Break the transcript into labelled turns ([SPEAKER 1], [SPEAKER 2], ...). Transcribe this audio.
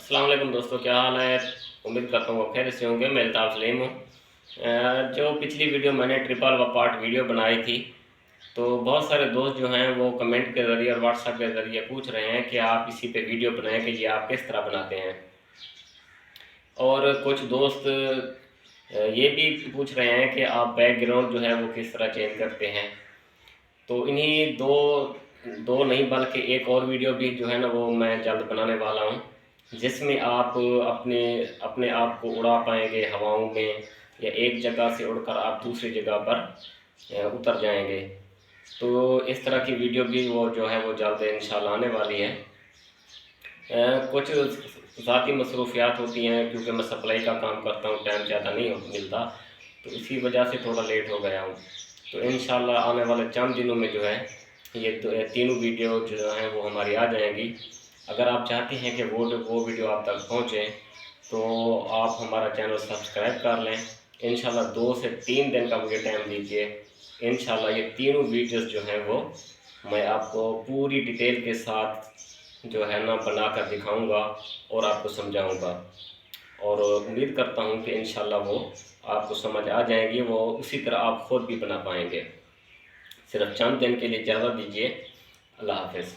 [SPEAKER 1] अस्सलाम वालेकुम दोस्तों, क्या हाल है। उम्मीद करता हूँ खैर से होंगे। मैं अल्ताफ़ सलीम हूँ। जो पिछली वीडियो मैंने ट्रिपल व पार्ट वीडियो बनाई थी, तो बहुत सारे दोस्त जो हैं वो कमेंट के ज़रिए और व्हाट्सएप के ज़रिए पूछ रहे हैं कि आप इसी पे वीडियो बनाएं कि ये आप किस तरह बनाते हैं। और कुछ दोस्त ये भी पूछ रहे हैं कि आप बैकग्राउंड जो है वो किस तरह चेंज करते हैं। तो इन्हीं दो दो नहीं बल्कि एक और वीडियो भी जो है ना वो मैं जल्द बनाने वाला हूँ, जिसमें आप अपने अपने आप को उड़ा पाएंगे हवाओं में, या एक जगह से उड़कर आप दूसरी जगह पर उतर जाएंगे। तो इस तरह की वीडियो भी वो जो है वो जल्द इंशाल्लाह आने वाली है। कुछ ज़ाती मसरूफियात होती हैं, क्योंकि मैं सप्लाई का काम करता हूँ, टाइम ज़्यादा नहीं मिलता, तो इसी वजह से थोड़ा लेट हो गया हूँ। तो इंशाल्लाह आने वाले चंद दिनों में जो है ये तीनों वीडियो जो हैं वो हमारी आ जाएंगी। अगर आप चाहते हैं कि वो वीडियो आप तक पहुँचें, तो आप हमारा चैनल सब्सक्राइब कर लें। इंशाल्लाह 2 से 3 दिन का मुझे टाइम दीजिए। इंशाल्लाह ये तीनों वीडियोज़ जो हैं वो मैं आपको पूरी डिटेल के साथ जो है ना बना कर दिखाऊँगा और आपको समझाऊँगा, और उम्मीद करता हूँ कि इंशाल्लाह वो आपको समझ आ जाएगी, वो उसी तरह आप ख़ुद भी बना पाएंगे। सिर्फ चंद दिन के लिए इजाज़त दीजिए। अल्लाह हाफ़िज़।